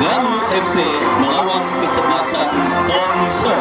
Galuh FC melawan kesebelasan Ponser.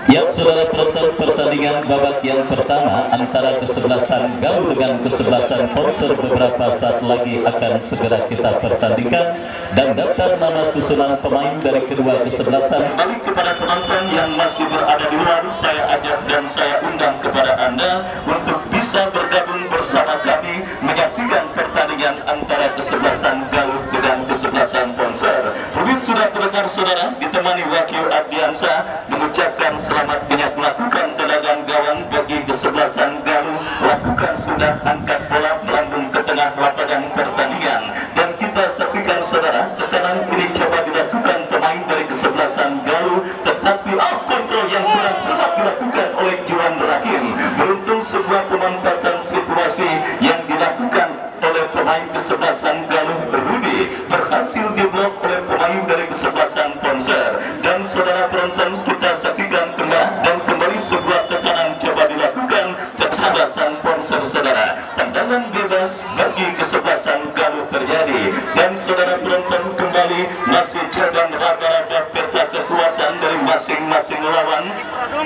Ya, saudara penonton, pertandingan babak yang pertama antara kesebelasan Galuh dengan kesebelasan Ponser beberapa saat lagi akan segera kita pertandingkan, dan daftar nama susunan pemain dari kedua kesebelasan. Balik kepada penonton yang masih berada di luar, saya ajak dan saya undang kepada Anda untuk bisa bergabung bersama kami menyaksikan pertandingan antara kesebelasan Galuh dengan kesebelasan Ponser. Rubin sudah terdengar saudara, ditemani Wakil Ardiansa mengucapkan selamat banyak melakukan tendangan gawang bagi kesebelasan Galuh. Lakukan sudah angkat bola melambung ke tengah lapangan pertandingan, dan kita saksikan saudara, tekanan kini coba dilakukan pemain dari kesebelasan Galuh, tetapi kontrol yang kurang cepat dilakukan oleh Juan Rakim. Beruntung sebuah pemanfaatan situasi yang dilakukan oleh pemain kesebelasan Galuh Rudi berhasil diblok oleh pemain dari kesebelasan Ponser. Dan saudara penonton, kita saksikan kembali sebuah tekanan coba dilakukan kesebelasan Ponser saudara. Tendangan bebas bagi kesebelasan Galuh terjadi, dan saudara penonton kembali masih coba meraba-raba peta kekuatan dari masing-masing lawan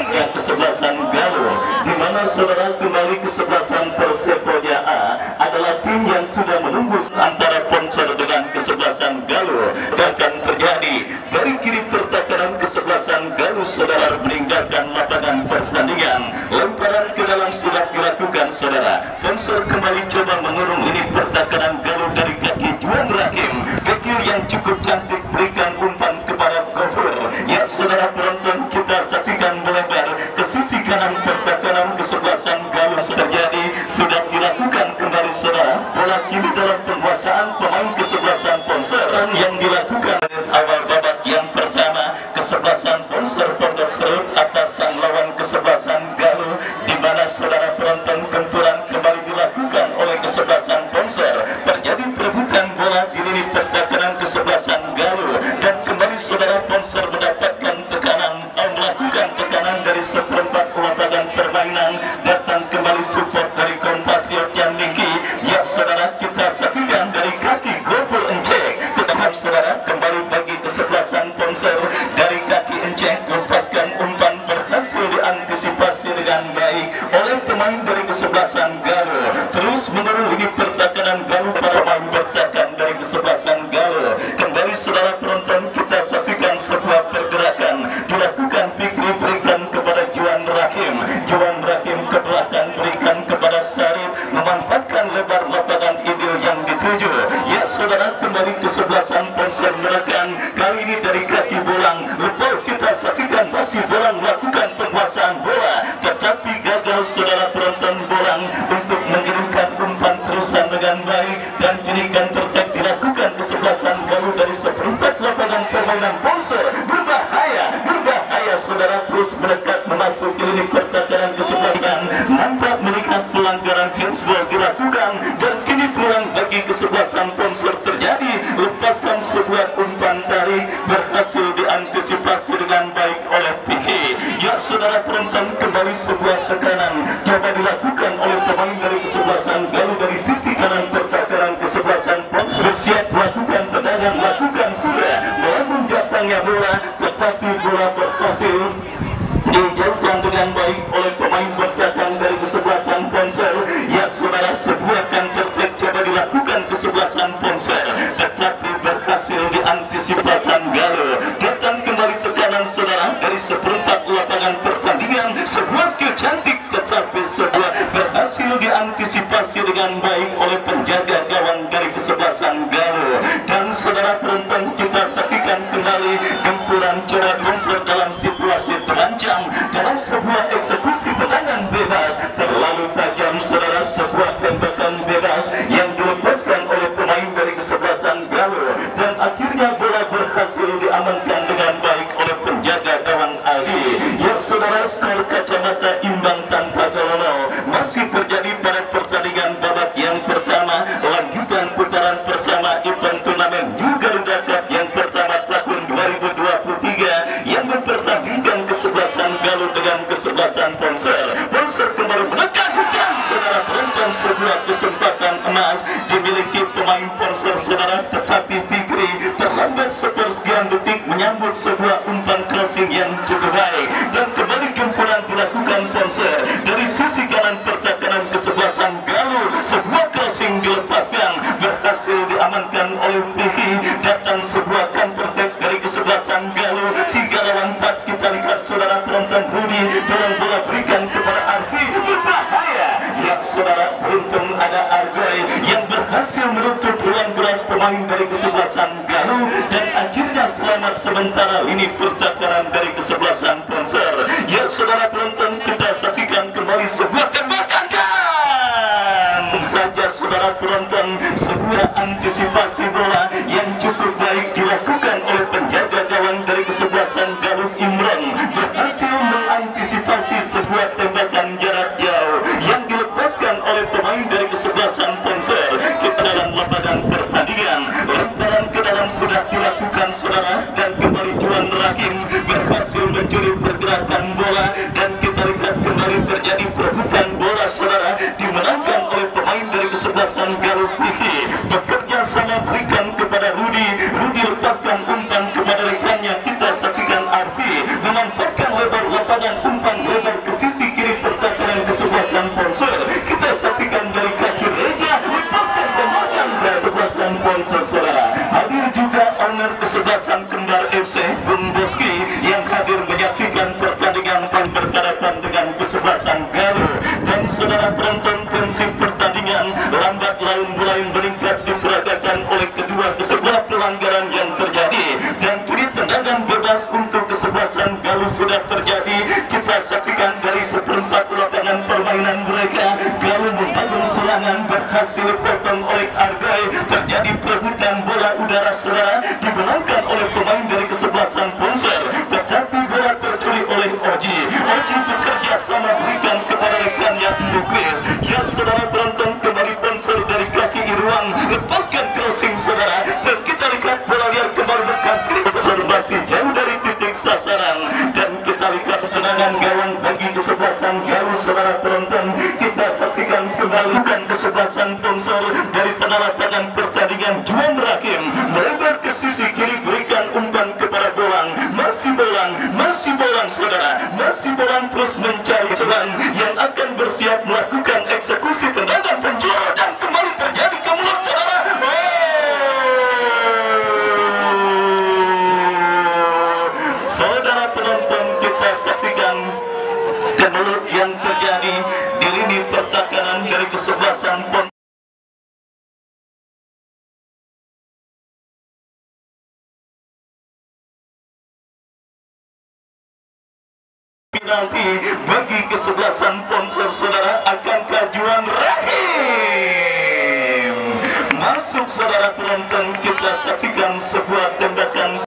yang kesebelasan Galuh, di mana saudara kembali kesebelasan Persepoja A adalah tim yang sudah menunggu antara Ponser dengan kesebelasan Galuh. Dan akan terjadi dari kiri pertakaran kesebelasan Galuh saudara meninggalkan lapangan pertandingan. Lemparan ke dalam sudah dilakukan saudara. Ponser kembali coba mengurung ini pertakaran Galuh dari kaki Juan Rakim. Kecil yang cukup cantik berikan umpan kepada Gofur. Ya saudara penonton, kita saksikan melebar ke sisi kanan pertakaran kesebelasan Galuh terjadi. Sudah dilakukan kembali saudara. Bola kini dalam penguasaan pemain kesebelasan Ponser yang dilakukan awal babak yang pertama. Kesebelasan Ponser Pondok Serut atas sang lawan kesebelasan Galuh, di mana saudara penonton gempuran kembali dilakukan oleh kesebelasan Ponser. Terjadi perebutan bola di lini pertakaran kesebelasan Galuh, dan kembali saudara Ponser mendapatkan tekanan, melakukan tekanan dari seperempat lapangan permainan. Datang kembali support dari kompatriot yang tinggi. Ya saudara, kita saksikan dari kaki Gopur Encek. Tetapi saudara kembali bagi kesebelasan Ponser dari kaki Encek, lepaskan umpan berhasil diantisipasi dengan baik oleh pemain dari kesebelasan Galuh. Terus menurun ini pertakaran Galuh para pemain bertakan dari kesebelasan Galuh. Kembali saudara penonton, kita saksikan sebuah pergerakan dilakukan. Fikri berikan kepada Juan Rakim. Juan Rakim ke belakang berikan kepada Sarip, memanfaatkan lebar lapangan idil yang dituju. Ya saudara, kembali kesebelasan Ponser menekan, kali ini dari kaki Bolang. Lepas kita saksikan masih Bolang melakukan penguasaan bola, tetapi gagal saudara penonton Bolang untuk mengirimkan umpan terusan dengan baik, dan kini counter attack dilakukan kesebelasan Galuh dari seperempat lapangan permainan Ponser. Berbahaya saudara, terus mendekat memasuki lini pertakaran kesebelasan. Nampak melihat pelanggaran handsball dilakukan, dan kini peluang bagi kesebelasan Ponser terjadi. Lepaskan sebuah umpan tarik berhasil diantisipasi dengan baik oleh Piki. Ya saudara penonton, kembali sebuah tekanan coba dilakukan oleh pemain dari kesebelasan Galuh dari sisi kanan pertakaran kesebelasan Ponser. Bersiap melakukan tendangan, lakukan sudah melambung datangnya bola, tetapi bola berhasil dijauhkan dengan baik oleh pemain bertahan dari kesebelasan Ponser. Ya saudara, sebuah counter attack coba dilakukan kesebelasan Ponser, tetapi berhasil diantisipasi Galuh. Datang kembali tekanan saudara dari seperempat lapangan pertandingan. Sebuah skill cantik, tetapi sebuah berhasil diantisipasi dengan baik oleh penjaga gawang dari kesebelasan Galuh. Dan saudara penonton, kita saksikan kembali gempuran coba Ponser dalam situasi terancam dalam sebuah eksekusi tendangan bebas. Terlalu tajam saudara, sebuah tembakan bebas yang dilepaskan oleh pemain dari kesebelasan Galuh, dan akhirnya bola berhasil diamankan dengan baik oleh penjaga gawang Ali. Ya saudara, skor kacamata imbang tanpa gol masih terjadi pada pertandingan babak yang pertama. Lanjutan putaran pertama event turnamen New Garuda Cup yang pertama tahun 2023 yang mempertandingkan kesebelasan Galuh dengan kesebelasan Ponsel. Ponsel kembali menekan dan saudara penonton sebuah kesempatan emas dimiliki pemain Ponsel saudara, tetapi Fikri terlambat sepersekian detik menyambut sebuah umpan crossing yang cukup baik dan kembali gempuran dilakukan Ponsel dari sisi kanan pertahanan kesebelasan Galuh. Sebuah crossing dilepaskan berhasil diamankan oleh Fikri. Datang sebuah counter attack dari kesebelasan Galuh 3 lawan 4. Kita lihat saudara penonton Budi dorong bola berikan kepada Arfi, berbahaya ya saudara. Beruntung ada Argoy yang berhasil menutup ruang gerak pemain dari kesebelasan Galuh dan akhirnya selamat sementara lini pertahanan dari kesebelasan Ponsel. Ya saudara penonton, kita saksikan kembali sebuah tembakan dan saja saudara penonton, sebuah antisipasi bola yang cukup baik dilakukan oleh penjaga gawang dari kesebelasan Galuh Imron, berhasil mengantisipasi sebuah tembakan jarak jauh yang dilepaskan oleh pemain dari kesebelasan Ponsel. Kita dalam lapangan pertandingan, lemparan ke dalam sudah dilakukan saudara dan kembali Juan Rahim berhasil mencuri pergerakan bola dan kita lihat kembali terjadi perebutan bola saudara, dimenangkan oleh pemain dari kesebelasan Galuh. Fikri bekerja sama berikan kepada Rudi lepaskan umpan kepada rekannya. Kita saksikan Arfi memanfaatkan lebar lapangan, umpan lebar ke sisi kiri pertahanan kesebelasan Ponsel. Kita saksikan dari kaki Reja lepaskan tembakan ke kesebelasan Ponsel saudara. Hadir juga owner kesebelasan Kembar FC Bung Boski yang hadir menyaksikan pertandingan yang berhadapan dengan kesebelasan Galuh. Dan saudara penonton, prinsip pertandingan lambat laun mulai meningkat diperagakan oleh kedua sebuah pelanggaran yang terjadi dan kini tendangan bebas untuk kesebelasan Galuh sudah terjadi. Kita saksikan dari seperempat lapangan permainan mereka, Galuh membangun serangan berhasil dipotong oleh Argai. Terjadi perebutan bola udara saudara, dimenangkan oleh pemain dari kesebelasan Ponsel, tetapi bola tercuri oleh Oji bekerja sama berikan kepada rekannya Nuklis. Ya saudara penonton, kembali Ponsel dari kaki Irwan lepaskan crossing saudara dan kita lihat bola liar kembali berkaki observasi jauh dari titik sasaran dan kita lihat serangan gawang bagi kesebelasan Galuh saudara penonton. Kita saksikan kembali kesebelasan Ponsel dari tengah lapangan pertandingan. Juan Rahim melebar ke sisi kiri berikan umpan kepada Bolang, masih bolang saudara, masih bolang terus mencari celah yang akan bersiap melakukan eksekusi tendangan penjuru dan kembali terjadi ke mulut saudara. Saudara penonton, kita saksikan kemelut yang terjadi di lini pertahanan dari kesebelasan Ponsel. Penalti bagi kesebelasan Ponsel saudara, akankah Juan Rahim masuk saudara penonton? Kita saksikan sebuah tembakan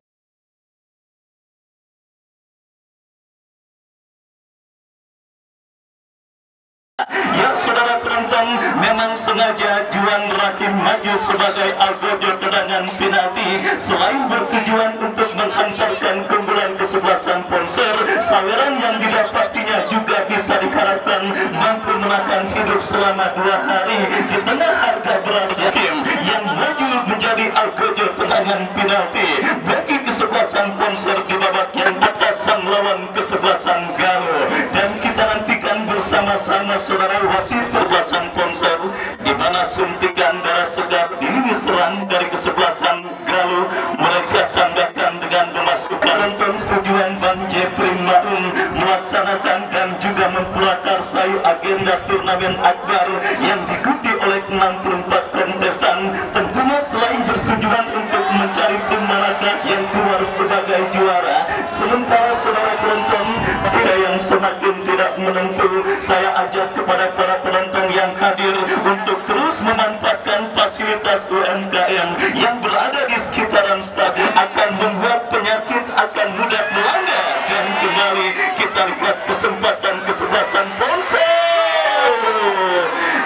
ya saudara penonton, memang sengaja Juan Rahim maju sebagai algojo tendangan penalti selain bertujuan untuk menghantarkan keunggulan kesebelasan Ponsel. Saweran yang didapatinya juga bisa diharapkan mampu menahan hidup selama 2 hari di tengah harga beras yang maju menjadi algojo tendangan penalti bagi kesebelasan Ponsel di babak yang atas sang lawan kesebelasan Galuh. Dan kita nantikan bersama-sama saudara wasit kesebelasan Ponsel di mana suntikan darah segar di lini serang dari kesebelasan Galuh mereka tambahkan dengan memasukkan untuk tujuan Bang Jeprim Maung melaksanakan dan juga memprakarsai agenda turnamen akbar yang diikuti oleh 64 kontestan. Tentunya selain bertujuan untuk mencari tim manakah yang keluar sebagai juara, sementara saudara penonton kita yang semakin tidak menentu, saya ajak kepada para penonton yang hadir untuk terus memanfaatkan fasilitas UMKM yang berada di sekitaran stadion. Akan membuat penyakit akan mudah melanda dan kembali kita lihat kesempatan kesebelasan Ponsel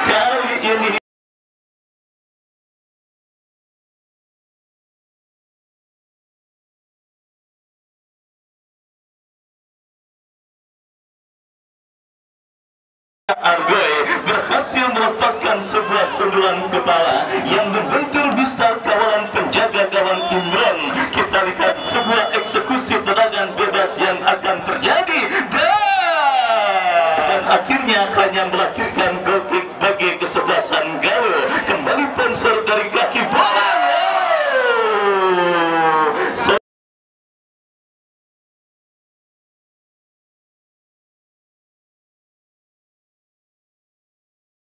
kali ini. Argoy berhasil melepaskan sebuah sundulan kepala yang membentur bistro kawalan penjaga gawang Imron. Kita lihat sebuah eksekusi tendangan bebas yang akan terjadi dan akhirnya hanya melahirkan gol kick bagi kesebelasan Galuh. Kembali sponsor dari kaki bola.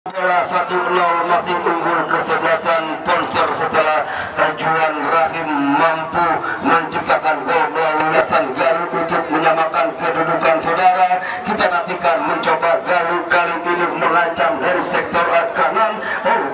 Bola 1-0 masih unggul kesebelasan Ponser setelah Juan Rahim mampu menciptakan gol melalui Hasan Galuh untuk menyamakan kedudukan saudara. Kita nantikan mencoba Galuh kali ini mengancam dari sektor kanan.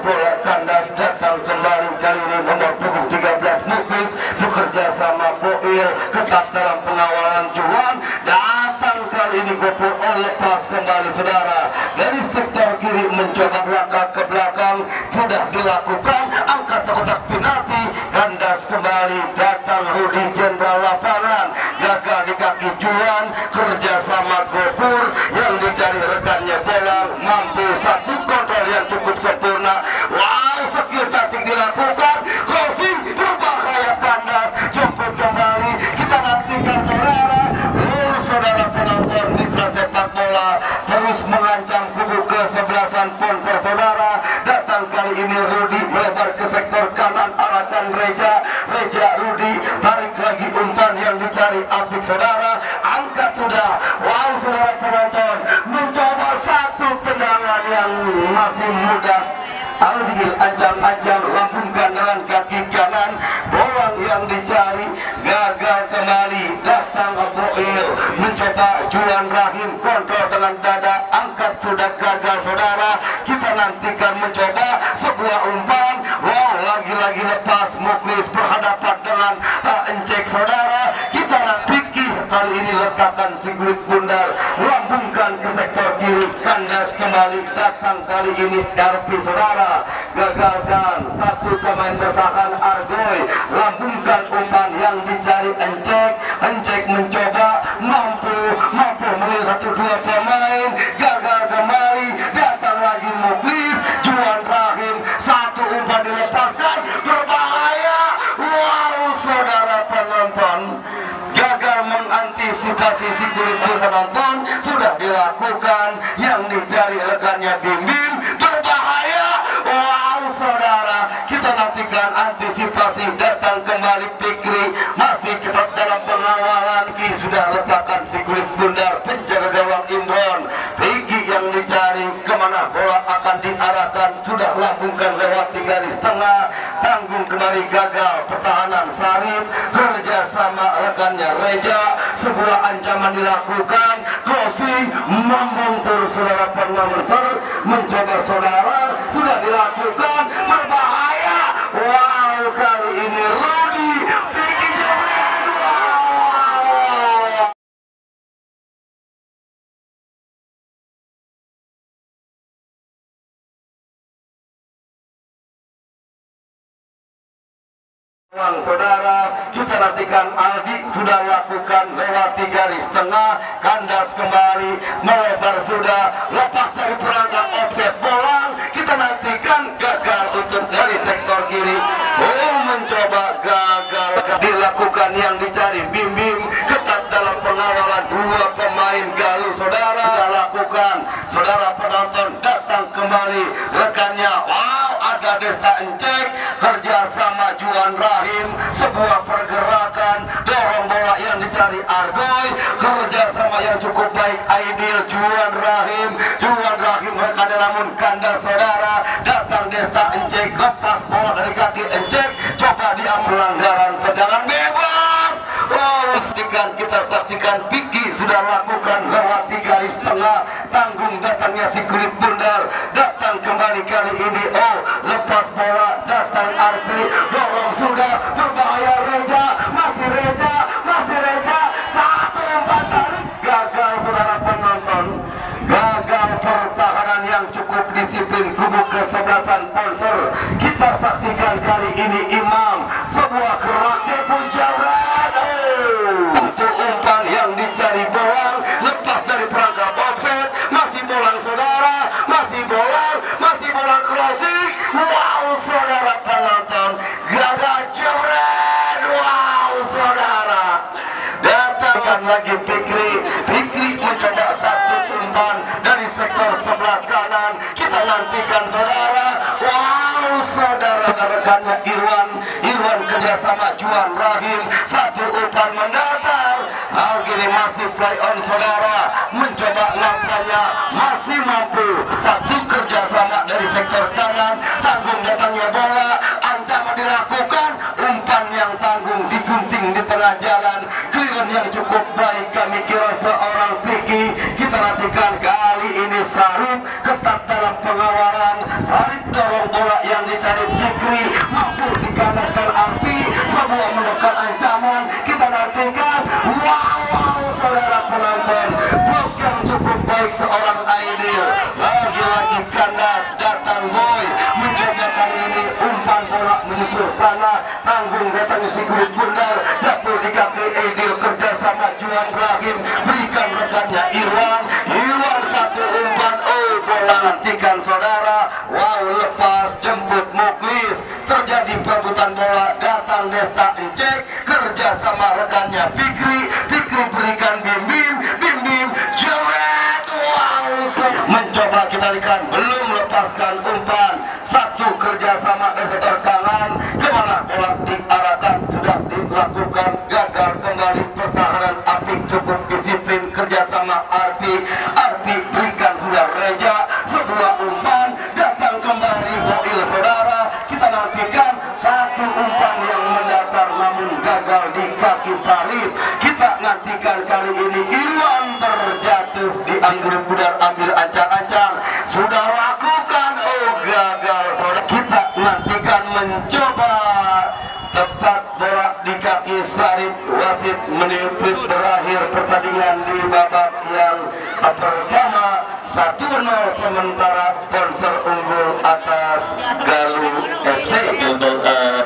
Bola kandas datang kembali kali ini nomor punggung 13 Muklis bekerja sama Boil ketat dalam pengawalan Juan. Datang kali ini Gopur lepas kembali saudara dari sektor kiri mencoba langkah ke belakang sudah dilakukan, angkat kotak penalti, kandas kembali datang Rudi Jenderal lapangan, gagal di kaki Juan, kerjasama Gopur yang dicari rekannya bola, mampu satu kontrol yang cukup sempurna. Wow, skill cantik dilakukan, crossing berbahaya, kandas, jemput kembali. Kita nantikan saudara, saudara penonton mitra sepak bola terus mengancam kubu kesebelasan Ponser saudara. Datang kali ini Rudi melebar ke sektor kanan, arahkan Reja Rudi tarik lagi umpan yang dicari Apik saudara, angkat sudah. Wow, saudara penonton mencoba satu tendangan yang masih mudah. Aldil ancam-ancam lambungkan dengan kaki kanan, bola yang dicari gagal kembali. Datang Boil mencoba Juan Rahim kontrol dengan dada, angkat sudah gagal saudara. Kita nantikan mencoba sebuah umpan, wow, lagi-lagi lepas. Muklis berhadapan dengan Encek saudara. Kita nanti kali ini letakkan si kulit bundar, lambungkan ke sektor kiri, kandas kembali. Datang kali ini RP saudara, gagalkan satu pemain bertahan Argoy, lambungkan umpan yang dicari Encek mencoba mampu mengambil satu dua pemain, gagal kembali. Datang lagi Muklis, Juan Rahim, satu umpan dilepaskan, berbahaya. Wow, saudara penonton, gagal mengantisipasi si kulit penonton, sudah dilakukan yang dicari rekannya Bim, berbahaya. Wow, saudara, kita nantikan antisipasi. Datang kembali Fikri, masih ketat dalam pengawalan. Ki sudah letakkan si kulit bundar penjaga gawang Imron. Pigi yang dicari, kemana bola akan diarahkan, sudah lambungkan lewat garis tengah, tanggung kembali, gagal. Pertahanan Sarif kerjasama rekannya Reja, sebuah ancaman dilakukan, crossing membuntur saudara penonton, mencoba saudara, sudah dilakukan, berbahaya. Wow, kali ini Rudi Pigi Jomet. Saudara, kita nantikan Aldi sudah lakukan lewati garis tengah, kandas kembali, melebar sudah, lepas dari perangkap offset bola. Kita nantikan gagal untuk dari sektor kiri. Mencoba gagal dilakukan yang dicari Bim, ketat dalam pengawalan dua pemain Galuh saudara. Lakukan saudara penonton, datang kembali rekannya. Wow, ada Desta Encek kerjasama Juan Rahim, sebuah pergerakan dorong bola yang dicari Argoy, kerjasama yang cukup baik Aidil Juan Rahim rekannya namun kandas saudara. Datang Desta Encek, lepas bola dari kaki Encek, coba dia pelanggaran tendangan bebas. Kita saksikan Piki sudah lakukan lewati garis tengah, tanggung datangnya si kulit bundar. Datang kembali kali ini, lepas bola, datang Arfi, dorong sudah, berbahaya. Masih Reja, satu umpan tarik, gagal saudara penonton, gagal pertahanan yang cukup disiplin kubu kesebelasan Ponser. Kita saksikan kali ini Imam, sebuah gerak punjabran. Untuk umpan yang dicari bolang, lepas dari perangkap offset, masih bolang saudara, Wow saudara penonton, gagal jebret. Wow saudara, datangkan lagi Fikri mencoba satu umpan dari sektor sebelah kanan. Kita nantikan saudara. Wow saudara, rekannya Irwan kerjasama Juan Rahim, satu umpan mendatar. Hal ini masih play on saudara, mencoba nampaknya masih mampu. Satu kerjasama dari sektor kanan, tanggung datangnya bola, ancaman dilakukan, umpan yang tanggung digunting di tengah jalan. Clearance yang cukup baik, kami kira seorang Piki. Kita nantikan kali ini Sarip ketat dalam pengawalan. Sarip dorong bola yang dicari Fikri, mampu dikandaskan Arpi, semua menekan ancaman. Kita nantikan. Wow saudara penonton, blok yang cukup baik seorang Aidil. Lagi-lagi kandas, datang Boy, mencoba kali ini umpan bola menyusur tanah, tanggung datang si kulit bundar, jatuh di kaki Aidil kerjasama Juan Rahim, berikan rekannya Irwan satu umpan. Oh bola nantikan saudara. Wow lepas, jemput Muklis, terjadi perebutan bola, datang Desta Encek kerjasama rekannya Fikri berikan Bim jeret. Wow mencoba kita lihat, belum lepaskan umpan, satu kerjasama dari sektor kanan, kemana bola diarahkan sudah dilakukan, gagal kembali. Pertahanan Apik cukup disiplin, kerjasama Arpi berikan sudah Reja, sebuah umpan, datang kembali Boil saudara. Kita nantikan satu umpan yang mendatar namun gagal di kaki Sarip. Kita nantikan kali ini Irwan terjatuh di anggur pudar, ambil ancang-ancang, sudah lakukan, oh gagal saudara. Kita nantikan mencoba tepat bola di kaki Sarip. Wasit meniplit, berakhir pertandingan di babak yang pertama 1-0, sementara Ponser unggul atas Galuh FC.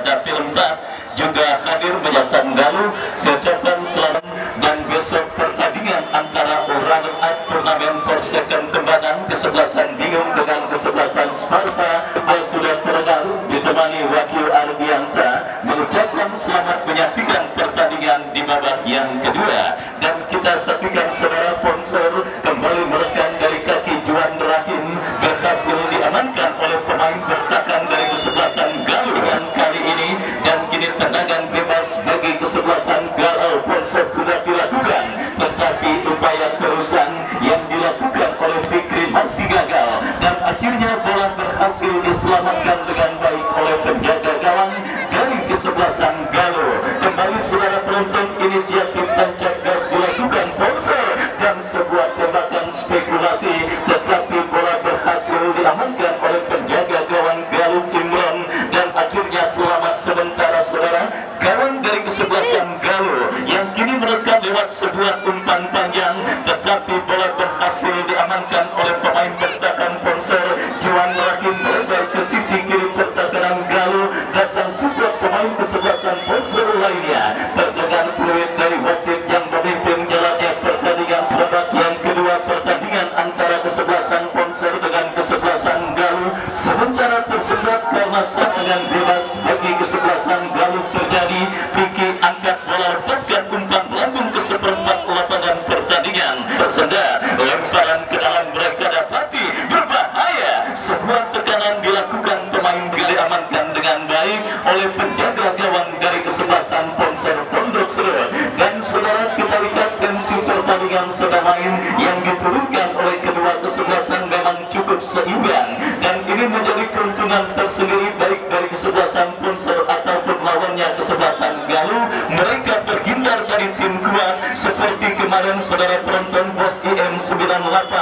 Dapil 4 juga hadir menyaksikan Galuh. Saya ucapkan selamat, dan besok pertandingan antara runner up turnamen Polsek Tembanan kesebelasan Bingung dengan kesebelasan Sparta sudah tergabung ditemani Wakil Ardiansa, mengucapkan selamat menyaksikan pertandingan di babak yang kedua. Dan kita saksikan saudara Ponser kembali merekam dari kaki Juan Rahim, berhasil diamankan oleh pemain bertahan dari kesebelasan Galuh kali ini, dan kini tendangan bebas bagi kesebelasan Galuh Ponser sudah dilakukan, tetapi upaya terusan yang dilakukan oleh Fikri masih gagal, dan akhirnya bola berhasil diselamatkan dengan baik oleh penjaga gawang dari kesebelasan Galuh. Kembali saudara penonton, inisiatif tancap gas dilakukan Ponser dan sebuah tembakan spekulasi, tetapi bola berhasil diamankan oleh penjaga gawang Galuh Imron, dan akhirnya selamat sementara saudara. Gawang dari kesebelasan Galuh yang kini merekam lewat sebuah umpan panjang, tetapi bola berhasil diamankan oleh pemain bertahan Ponser. Juan Rahim berubah ke sisi kiri pertahanan Galuh, datang sebuah pemain kesebelasan Ponser lainnya, terdengar peluit dari wasit yang memimpin jalannya pertandingan babak yang kedua, pertandingan antara kesebelasan Ponser dengan kesebelasan Galuh. Sementara tersendat karena serangan bebas bagi kesebelasan Galuh terjadi, Piki angkat bola, lepaskan umpan melambung ke seperempat lapangan pertandingan. Tersendat, lemparan ke dalam mereka dapati berbahaya, sebuah tekanan dilakukan pemain diamankan dengan baik oleh penjaga gawang dari kesebelasan Ponser Pondok Serut. Dan saudara, kita lihat tensi pertandingan sedang main yang diturunkan oleh kedua kesebelasan memang cukup seimbang, dan ini menjadi keuntungan tersendiri baik dari kesebelasan Ponser ataupun lawannya kesebelasan Galuh. Mereka terhindar dari tim kuat seperti kemarin saudara penonton, Bos IM98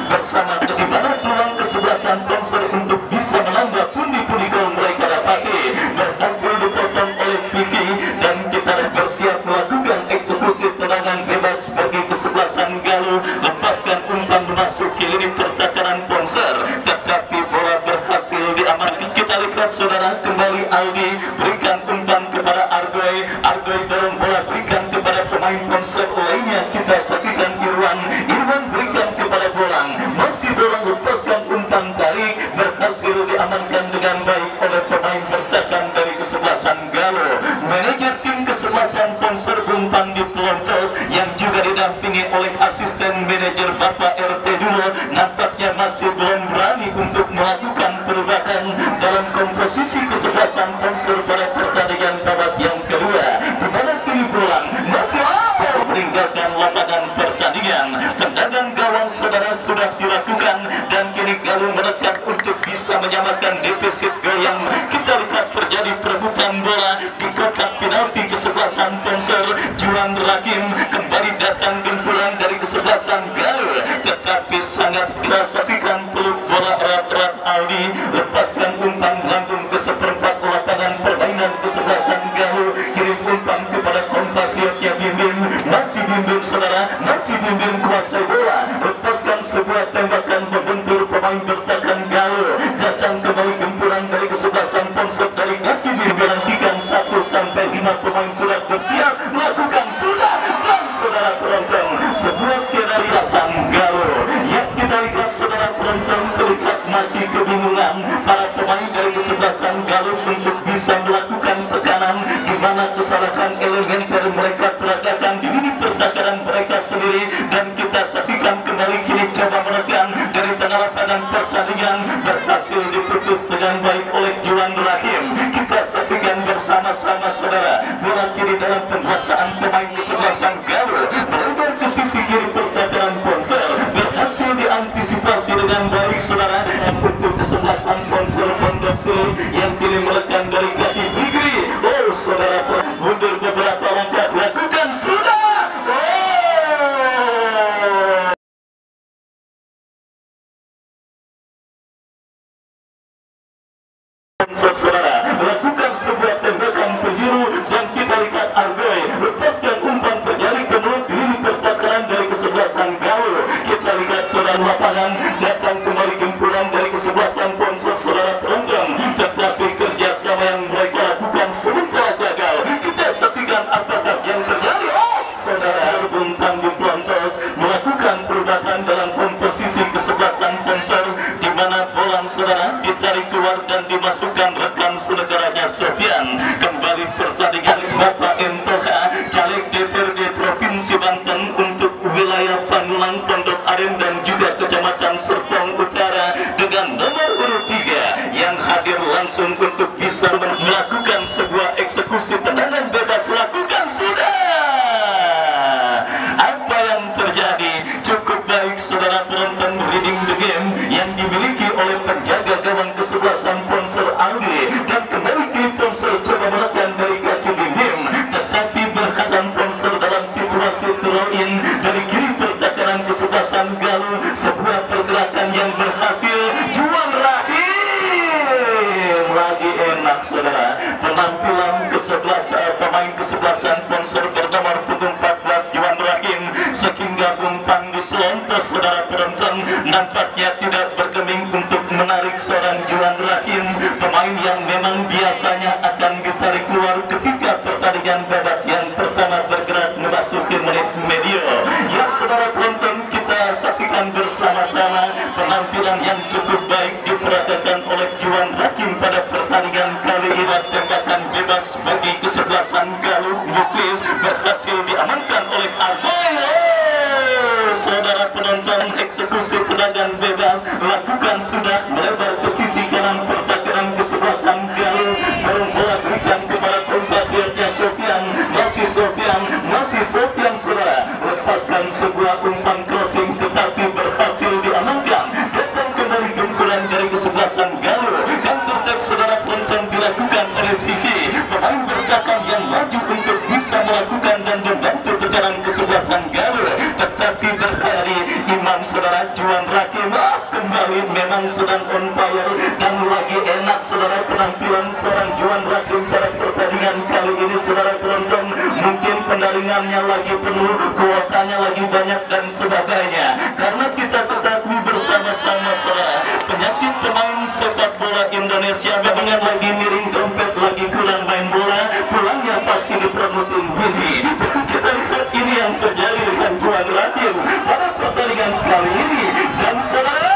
bersama kesimpulan peluang kesebelasan Ponser untuk bisa menambah pundi-pundi gol mereka dapati berhasil dipotong oleh Piki, dan kita bersiap melakukan eksekusi tendangan bebas bagi kesebelasan Galuh, lepaskan umpan masuk ke lini pertahanan Ponser, tetapi bola berhasil diamankan. Kita lihat saudara, kembali Aldi berikan umpan kepada Argoy dorong bola berikan kepada pemain Ponser lainnya. Kita saksikan Irwan berikan kepada Bolang, masih Bolang lepaskan umpan tarik, berhasil diamankan dengan baik sponsor umpan di Pelontos yang juga didampingi oleh asisten manajer Bapak RT Dulo, nampaknya masih belum berani untuk melakukan perubahan dalam komposisi kesebelasan sponsor pada pertandingan babak yang kedua, di mana kini bola masih meninggalkan lapangan pertandingan. Tendangan gawang saudara sudah dilakukan dan kini Galuh menekan untuk bisa menyamakan defisit gol yang kita lihat terjadi perebutan bola di kotak penalti kesebelasan sponsor Juan Rakim. Kembali datang gempuran dari kesebelasan Galuh, tetapi sangat dirasakan peluk bola erat-erat Aldi, lepaskan umpan melambung ke seperempat lapangan permainan kesebelasan Galuh, kirim umpan kepada kompatriotnya Bimbing, masih Bimbing saudara, masih Bimbing kuasai bola, lepaskan sebuah tembakan membentur pemain bertahan Galuh, datang kembali gempuran dari kesebelasan sponsor dari kaki Bimbing, nantikan 1-5 pemain sudah bersiap melakukan sudah, dan saudara penonton sebuah skenario Galuh yang kita lihat saudara penonton terlihat masih kebingungan para pemain dari kesebelasan Galuh untuk bisa melakukan tekanan, di mana kesalahan elementer mereka peragakan di lini pertahanan mereka sendiri, dan kita saksikan kembali kini coba menekan dari tengah lapangan pertandingan berhasil diputus dengan baik oleh Juan Rahim. Kita saksikan bersama-sama saudara, bola kiri dalam penguasaan pemain kesebelasan Galuh melebar ke sisi kiri pertahanan sponsor, berhasil diantisipasi dengan baik saudara, dan untuk kesebelasan sponsor Pondok Sulu yang kini menekan dari kaki Bigri, oh saudara mundur beberapa langkah, lakukan sudah, saudara lakukan sebuah tembakan penjuru dan kita lihat Argoy lepaskan umpan terjadi ke mulut diri pertahanan dari kesebelasan Galuh. Kita lihat saudara lapangan datang kembali gempuran dari kesebelasan sponsor saudara penonton, tetapi kerjasama yang mereka lakukan sementara gagal. Kita saksikan apakah yang terjadi. Saudara umpan di Pelontos melakukan perubahan dalam komposisi kesebelasan sponsor, di mana bola saudara ditarik keluar dan dimasukkan rekan senegaranya Sofian. Kembali pertandingan Bapak Entoha, caleg DPRD Provinsi Banten untuk wilayah Panulang, Pondok Aren dan juga Kecamatan Serpong Utara dengan nomor urut 3 yang hadir langsung untuk bisa melakukan sebuah eksekusi tendangan bebas. Lakukan sudah. Apa yang terjadi cukup baik saudara penonton, reading the game yang dimiliki oleh penjaga gawang kesebelasan sponsor Aldi, dan kembali kini sponsor coba menekan dari kaki Bim, tetapi berhasil sponsor dalam situasi throw-in dari kiri pertahanan kesebelasan Galuh, sebuah pergerakan yang berhasil. Juan Rahim lagi enak saudara, penampilan pemain kesebelasan sponsor bernomor punggung 14 Juan Rahim, sehingga umpan di Pelontos saudara penonton nampaknya tidak bergeming untuk menarik seorang Juan Rahim, pemain yang memang biasanya akan ditarik keluar ketika pertandingan babak yang pertama bergerak memasuki menit medio. Ya saudara penonton, kita saksikan bersama-sama penampilan yang cukup baik diperagakan oleh Juan Rahim pada pertandingan kali ini. Tembakan bebas bagi kesebelasan Galuh Muklis berhasil diamankan oleh Argoy. Saudara penonton, eksekusi tendangan bebas lakukan sudah melebar ke sisi kanan pertahanan kesebelasan Galuh. Bola berikan kepada kompatriotnya Sofian, masih Sofian saudara, lepaskan sebuah umpan crossing tetapi berhasil diamankan. Datang kembali gempuran dari kesebelasan Galuh, counter attack saudara penonton dilakukan oleh Vicky, pemain bertahan yang maju untuk bisa melakukan dan membantu tekanan kesebelasan Galuh, tetapi berhasil imam saudara Juan Rahim kembali memang sedang on fire dan lagi enak saudara penampilan seorang Juan Rahim pada pertandingan kali ini saudara penonton. Mungkin pendaringannya lagi penuh, kuotanya lagi banyak dan sebagainya, karena kita ketahui bersama-sama saudara, penyakit pemain sepak bola Indonesia memang lagi miring dompet, lagi kurang main bola, pulangnya pasti dipromotin gini. Kita lihat ini yang terjadi dengan Juan Rahim pada pertandingan kali ini, dan saudara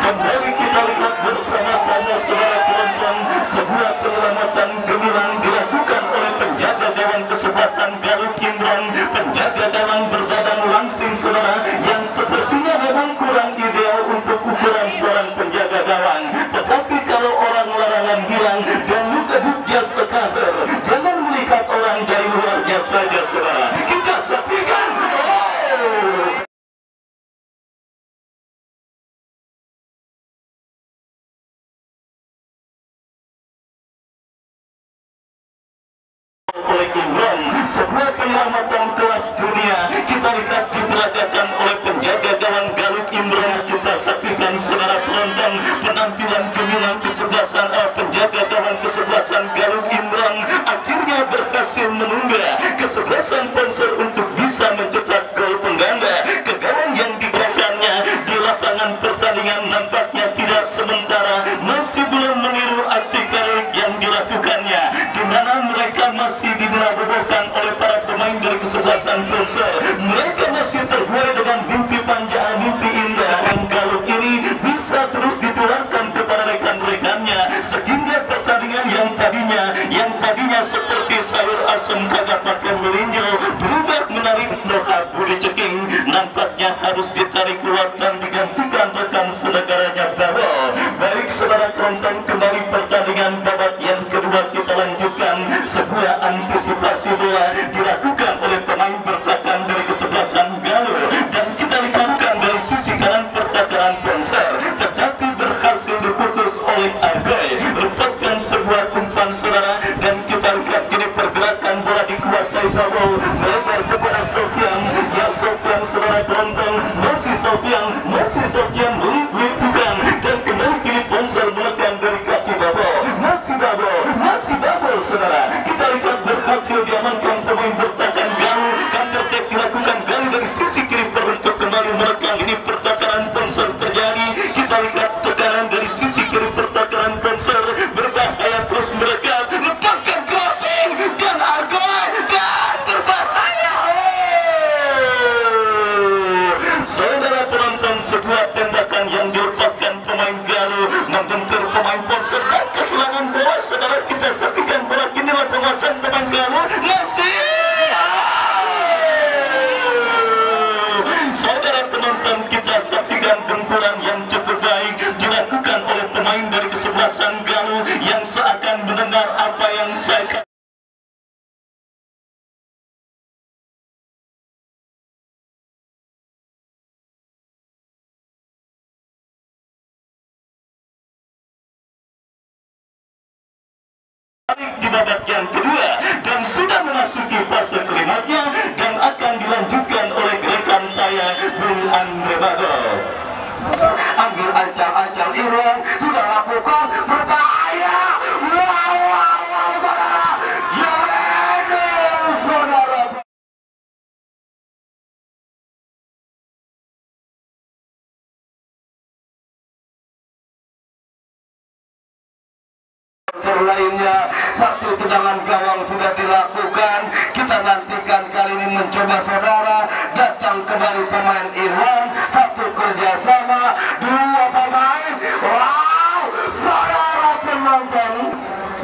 kembali kita lihat bersama-sama saudara penonton, sebuah penyelamatan menyamakan gemilang dilakukan oleh penjaga gawang kesebelasan Galuh Imron. Penjaga gawang berbadan langsing saudara, yang sepertinya memang kurang ideal untuk ukuran seorang penjaga gawang. Tetapi kalau orang larangan bilang dan look just a cover, jangan melihat orang dari luarnya saja saudara. Kita saksikan. Oleh Imron, sebuah penyelamatan kelas dunia kita lihat diperagakan oleh penjaga gawang Galuh Imron. Kita saksikan saudara penonton penampilan gemilang kesebelasan penjaga gawang kesebelasan Galuh Imron akhirnya berhasil menunda kesebelasan Ponsel untuk bisa mencetak gol pengganda ke gawang yang dibelakangnya. Di lapangan pertandingan nampaknya tidak sementara masih belum meniru aksi heroik yang dilakukannya, di mana mereka masih dibelabelkan oleh para pemain dari kesebelasan Ponsel. Mereka masih terbuai dengan mimpi panjang, mimpi indah, dan Galuh ini bisa terus ditularkan kepada rekan-rekannya sehingga pertandingan yang tadinya seperti sayur asem kagak pakai melinjo berubah menarik Noha Budi Ceking, nampaknya harus ditarik keluar dan digantikan rekan senegaranya Babo. Baik saudara penonton, kembali pertandingan babak yang kedua kita lanjutkan. Sebuah antisipasi bola dilakukan oleh pemain bertahan dari kesebelasan Galuh dan kita lakukan dari sisi kanan pertahanan Ponsel, tetapi berhasil diputus oleh Argoy. Lepaskan sebuah umpan saudara dan kita lihat kini pergerakan bola dikuasai Babo, melebar kepada Sofian. Ya Sofian saudara penonton, masih Sofian melipukan dan kembali kini Ponsel menekan dari kaki Babo, masih Babo saudara. Kita lihat berhasil diamankan pemain bertahan Galuh. Counter attack dilakukan Galuh dari sisi kiri berbentuk kembali menekan. Ini pertahanan Ponsel terjadi. Kita lihat tekanan dari sisi kiri pertahanan Ponsel berbahaya terus mereka lepaskan crossing dan Argoy dan berbahaya. Saudara penonton, sebuah tembakan yang dilepaskan pemain Galuh membentur pemain Ponsel dan kehilangan bola. Saudara, kita saksikan bola kini lah penguasaan pemain Galuh masih. Saudara penonton, kita saksikan gempuran yang cukup baik dilakukan oleh pemain dari kesebelasan Galuh yang seakan mendengar apa yang saya katakan. Di babak yang kedua dan sudah memasuki fase klimaknya dan akan dilanjutkan oleh rekan saya Bung Andre Bagol. Ambil ancang-ancang Irwan sudah lakukan berbahaya. Wow saudara, Joredi saudara. Lainnya satu tendangan gawang sudah dilakukan. Kita nantikan kali ini mencoba saudara datang kembali pemain Irwan, satu kerjasama dua pemain. Wow saudara penonton,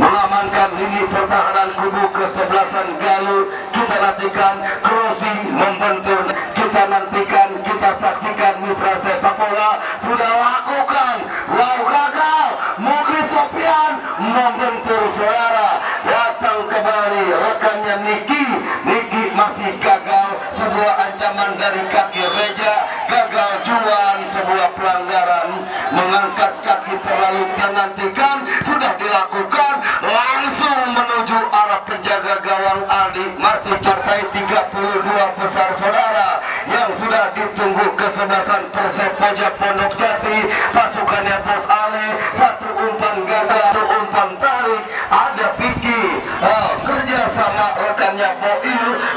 mengamankan lini pertahanan kubu kesebelasan Galuh. Kita nantikan crossing membentur. Kita nantikan, kita saksikan mitra sepak bola sudah lakukan. Wow gagal. Mukri Sofian membentur saudara. Datang kembali rekannya Niki masih gagal. Sebuah ancaman dari kaki Reja, gagal Juan. Sebuah pelanggaran mengangkat kaki terlalu. Kita nantikan sudah dilakukan langsung menuju arah penjaga gawang Aldi. Masih partai 32 besar saudara yang sudah ditunggu kesebelasan Persepoja Pondok Jati. Pasukannya Bos Ale, satu umpan gagal, satu umpan tarik. Ada Piki kerja sama rekannya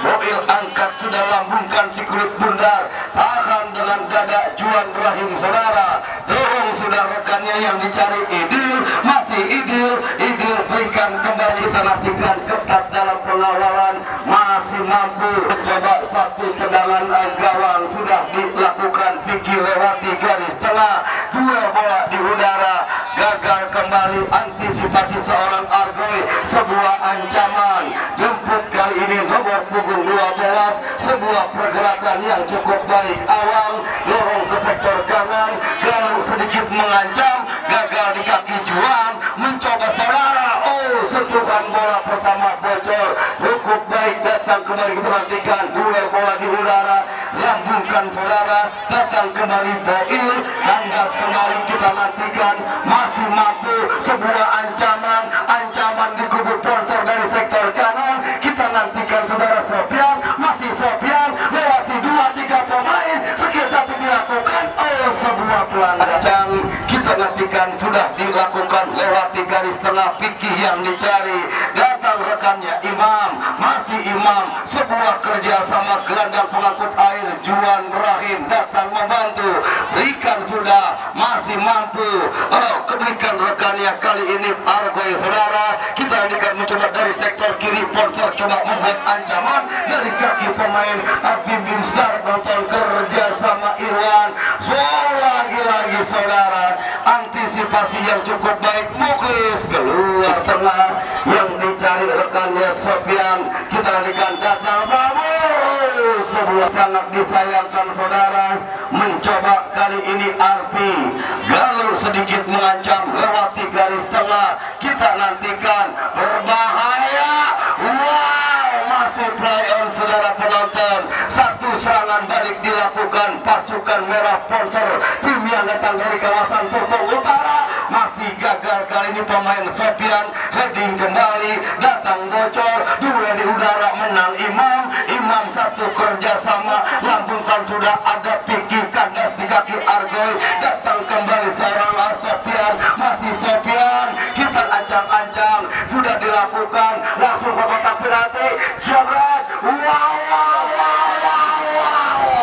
Boil angkat sudah lambungkan si kulit bundar, tahan dengan dada Juan Rahim saudara. Dorong sudah rekannya yang dicari Idil, masih Idil berikan kembali. Kita nantikan ketat dalam pengawalan, masih mampu mencoba satu tendangan gawang sudah dilakukan. Piki lewati garis tengah, dua bola di udara, gagal kembali. Antisipasi seorang Argoy Argoy, sebuah ancaman. Jemput kali ini nomor punggung 12, sebuah pergerakan yang cukup baik. Awang dorong ke sektor kanan, kalau sedikit mengancam, gagal di kaki Juan, mencoba saudara. Oh, sentuhan bola pertama bocor, cukup baik. Datang kembali kita nantikan duel bola di udara, lambungkan saudara. Datang kembali Boil, kandas kembali kita nantikan. Masih mampu sebuah ancaman di kubu Ponser dari sektor kanan. Kita nantikan saudara. Sofian, masih Sofian, lewati 2-3 pemain, skill satu dilakukan. Oh, sebuah pelanggaran kita nantikan sudah dilakukan, lewati garis tengah. Pikih yang dicari, datang rekannya Imam, masih Imam. Sebuah kerjasama gelandang pengangkut air Juan Rahim datang membantu, berikan sudah, masih mampu. Oh, keberikan rekannya kali ini Argoy saudara. Kita akan mencoba dari sektor kiri. Ponser coba membuat ancaman dari kaki pemain Abim Bim Star. Nonton kerja sama Irwan. So, lagi-lagi saudara, antisipasi yang cukup baik. Muklis keluar tengah, yang dicari rekannya Sofian. Kita akan datang sebuah sangat disayangkan saudara. Mencoba kali ini Arpi Galur sedikit mengancam, lewati garis tengah. Kita nantikan, berbahaya. Wow, masih play on saudara penonton. Satu serangan balik dilakukan pasukan merah Ponser, tim yang datang dari kawasan Serpong Utara. Masih gagal kali ini pemain Sofian. Heading kembali, datang bocor, duel di udara, menang Imam satu kerjasama, lambungkan sudah. Ada Pikih, kandas di kaki Argoy. Datang kembali seorang Sofian, masih Sofian. Kita ancang-ancang, sudah dilakukan, langsung ke kotak penalti. Jabret, wow.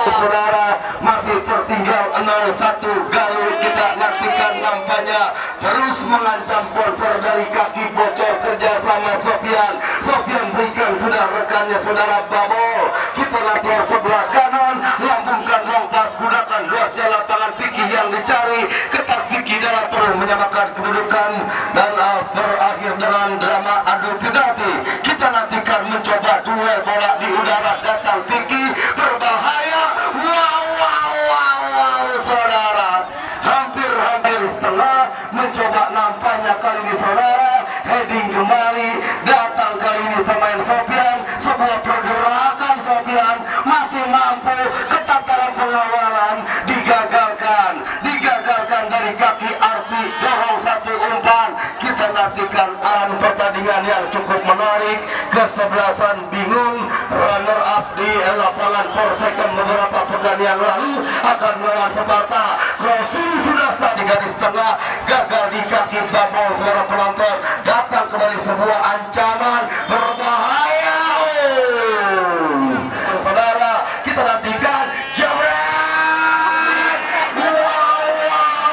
Saudara, masih tertinggal 0-1. Galur kita nantikan nampaknya terus mengancam Ponser dari kaki bocor kerjasama Sofian. Sofian berikan sudah rekannya saudara Babo. Kita nanti sebelah kanan, lambungkan long pass, gunakan luasnya lapangan. Pikih yang dicari, ketat Pikih dalam perlu menyamakan kedudukan dan berakhir dengan drama adu penalti. Kita nantikan mencoba duel bola di udara. Datang Pikih, berbahaya. Wow, saudara, hampir setengah. Mencoba nampaknya kali ini saudara. Heading kembali, datang kali ini pemain Sofian. Sebuah pergerakan Sofian, masih mampu, ketat dalam pengawalan. Digagalkan dari kaki Arpi. Dorong satu umpan. Kita nantikan pertandingan yang cukup menarik. Kesebelasan bingung, runner up di lapangan Polsekon beberapa pekan yang lalu akan melawan Sparta. Crossing sudah sah di garis tengah, gagal di kaki Babol saudara penonton. Datang kembali sebuah ancaman, berbahaya. Saudara, kita nantikan jabret. Wow.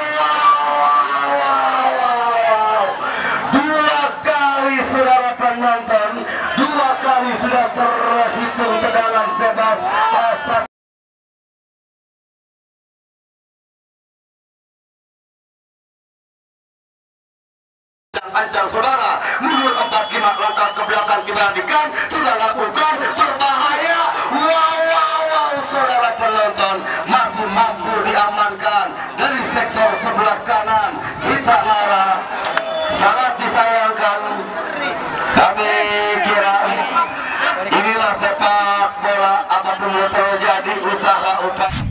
Dua kali saudara penonton, dua kali sudah terhitung tendangan bebas. Ancang saudara, mundur 4-5 langkah ke belakang. Kita nantikan, sudah lakukan, berbahaya. Wow, saudara penonton, masih mampu diamankan dari sektor sebelah kanan. Kita marah, sangat disayangkan. Kami kira inilah sepak bola, apapun yang terjadi, usaha upaya.